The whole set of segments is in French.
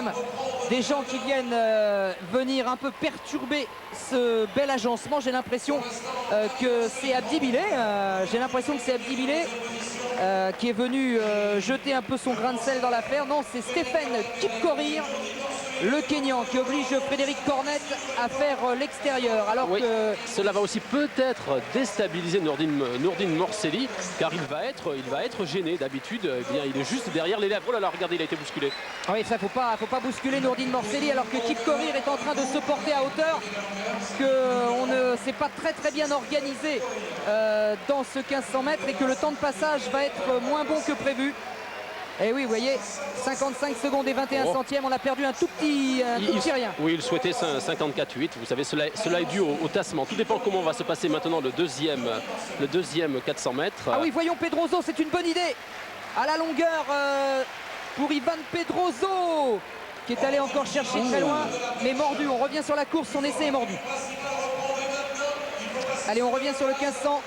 même des gens qui viennent venir un peu perturber ce bel agencement. J'ai l'impression que c'est Abdi Bile, qui est venu jeter un peu son grain de sel dans l'affaire. Non, c'est Stephen Kipkorir, le Kenyan, qui oblige Frédéric Cornette à faire l'extérieur. Alors oui, que cela va aussi peut-être déstabiliser Nourdine Morselli, car il va être gêné d'habitude. Eh bien, il est juste derrière les lèvres. Oh là là, regardez, il a été bousculé. oui, ça faut pas bousculer Nourdine Morselli, alors que Kipkorir est en train de se porter à hauteur, qu'on ne s'est pas très bien organisé dans ce 1500 mètres et que le temps de passage va être moins bon que prévu. Et oui, vous voyez, 55 secondes et 21 centièmes, on a perdu un tout petit rien. Oui, il souhaitait 54,8. Vous savez, cela est dû au tassement. Tout dépend comment va se passer maintenant le deuxième 400 mètres. Ah oui, voyons Pedroso, c'est une bonne idée. À la longueur pour Ivan Pedroso, qui est allé encore chercher très loin, mais mordu. On revient sur la course, son essai est mordu. Allez, on revient sur le 1500.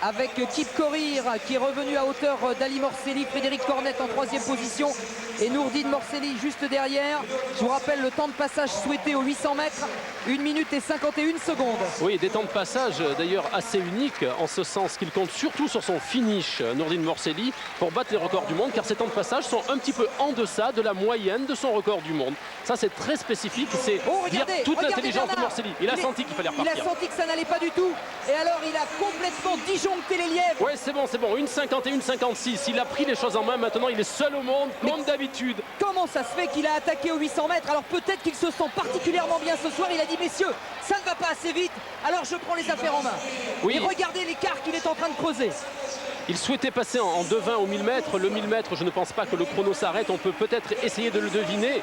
Avec Kipkorir qui est revenu à hauteur d'Ali Morselli, Frédéric Cornette en troisième position et Nourdine Morselli juste derrière. Je vous rappelle le temps de passage souhaité aux 800 mètres, 1 minute et 51 secondes. Oui, des temps de passage d'ailleurs assez uniques, en ce sens qu'il compte surtout sur son finish, Nourdine Morselli, pour battre les records du monde, car ces temps de passage sont un petit peu en deçà de la moyenne de son record du monde. Ça, c'est très spécifique, c'est dire toute l'intelligence de Morselli. Il a senti qu'il fallait repartir. Il a senti que ça n'allait pas du tout, et alors il a complètement disjoncté les lièvres. Ouais, c'est bon, 1,51, 56. Il a pris les choses en main, maintenant il est seul au monde, comme d'habitude. Comment ça se fait qu'il a attaqué aux 800 mètres? Alors peut-être qu'il se sent particulièrement bien ce soir. Il a dit, messieurs, ça ne va pas assez vite, alors je prends les affaires en main. Oui. Et regardez l'écart qu'il est en train de creuser. Il souhaitait passer en 2,20 au 1000 mètres. Le 1000 mètres, je ne pense pas que le chrono s'arrête. On peut peut-être essayer de le deviner.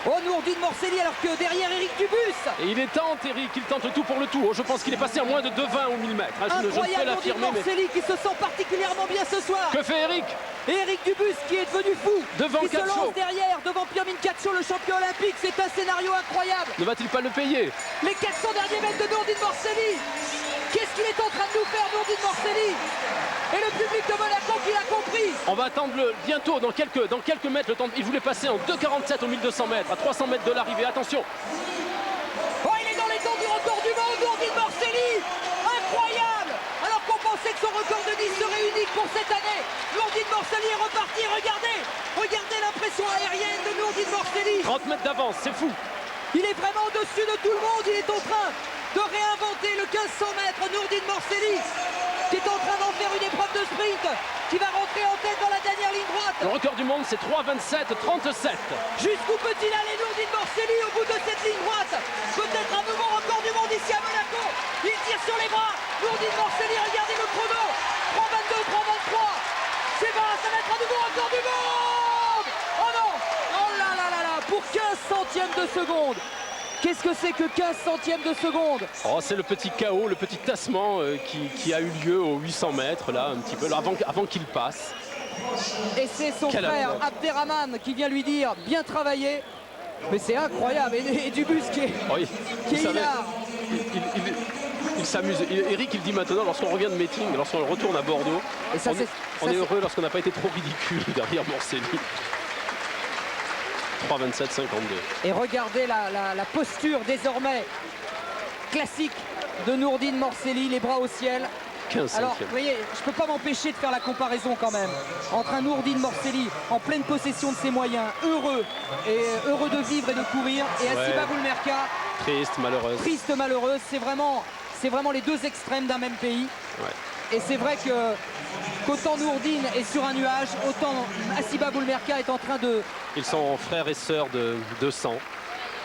Oh, Nourdine Morselli, alors que derrière Eric Dubus. Et il tente, Eric, il tente le tout pour le tout. Oh, je pense qu'il est passé à moins de 2,20 au 1000 mètres. Incroyable, Nourdine Morselli qui se sent particulièrement bien ce soir. Que fait Eric? Et Eric Dubus qui est devenu fou. Devant qui se Caccio. lance derrière, devant Pirmin Caccio, le champion olympique. C'est un scénario incroyable. Ne va-t-il pas le payer? Les 400 derniers mètres de Nourdine Morselli. Qu'est-ce qu'il est en train de nous faire, Nourdine Morselli? Et le public de Monaco qui l'a compris. On va attendre bientôt, dans quelques mètres, le temps. Il voulait passer en 2,47 au 1200 mètres, à 300 mètres de l'arrivée. Attention. Oh, il est dans les temps du record du monde, Nourdine Morselli. Incroyable. Alors qu'on pensait que son record de 10 serait unique pour cette année. Nourdine Morselli est reparti. Regardez l'impression aérienne de Nourdine Morselli. 30 mètres d'avance, c'est fou. Il est vraiment au-dessus de tout le monde. Il est en train de réinventer le 1500 mètres. Nourdine Morselli qui est en train d'en faire une épreuve de sprint, qui va rentrer en tête dans la dernière ligne droite. Le record du monde, c'est 3,27,37. Jusqu'où peut-il aller, Nourdine Morselli, au bout de cette ligne droite? Peut-être un nouveau record du monde ici à Monaco. Il tire sur les bras. Nourdine Morselli, regardez le chrono. 3,22, 3,23. C'est bon, ça va être un nouveau record du monde. Oh non. Oh là là là là. Pour 15 centièmes de seconde. Qu'est-ce que c'est que 15 centièmes de seconde? Oh, c'est le petit chaos, le petit tassement qui a eu lieu aux 800 mètres, là, un petit peu, là, avant qu'il passe. Et c'est son frère Abderrahmane qui vient lui dire bien travaillé. Mais c'est incroyable. Et Dubus qui est hilar. Il s'amuse. Eric, il dit maintenant, lorsqu'on revient de meeting, lorsqu'on retourne à Bordeaux, et ça, on est heureux lorsqu'on n'a pas été trop ridicule derrière Morselli. 3,27,52. Et regardez la posture désormais classique de Nourdine Morselli, les bras au ciel. 15 Alors, vous voyez, je ne peux pas m'empêcher de faire la comparaison quand même entre un Nourdine Morselli en pleine possession de ses moyens, heureux de vivre et de courir, et Assiba Boulmerka, triste, malheureuse. Triste, malheureuse. C'est vraiment les deux extrêmes d'un même pays. Ouais. Et c'est vrai qu'autant Nourdine est sur un nuage, autant Assiba Boulmerka est en train de... Ils sont frères et sœurs de sang.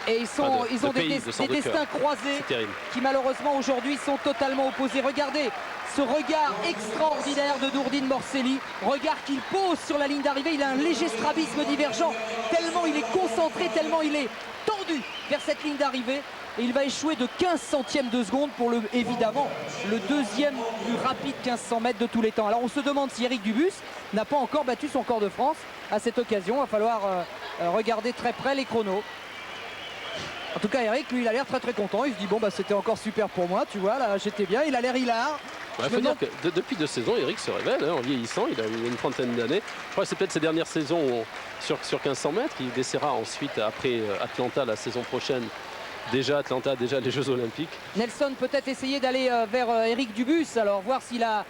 Et ils ont des destins croisés qui malheureusement aujourd'hui sont totalement opposés. Regardez ce regard extraordinaire de Nourdine Morselli. Regard qu'il pose sur la ligne d'arrivée. Il a un léger strabisme divergent. Tellement il est concentré, tellement il est tendu vers cette ligne d'arrivée. Et il va échouer de 15 centièmes de seconde pour évidemment le deuxième plus rapide 1500 mètres de tous les temps. Alors on se demande si Eric Dubus n'a pas encore battu son record de France à cette occasion. Il va falloir regarder très près les chronos. En tout cas Eric, lui, il a l'air très content. Il se dit bon bah c'était encore super pour moi, tu vois, là j'étais bien. Il a l'air hilar. Il faut dire que depuis 2 saisons, Eric se révèle en vieillissant. Il a eu une trentaine d'années. Je crois que c'est peut-être ses dernières saisons sur 1500 mètres. Il essaiera ensuite, après Atlanta, la saison prochaine. Déjà Atlanta, déjà les Jeux Olympiques. Nelson peut-être essayer d'aller vers Eric Dubus, alors voir s'il a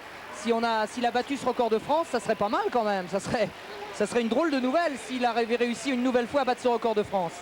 battu ce record de France. Ça serait pas mal quand même. Ça serait une drôle de nouvelle s'il avait réussi une nouvelle fois à battre ce record de France.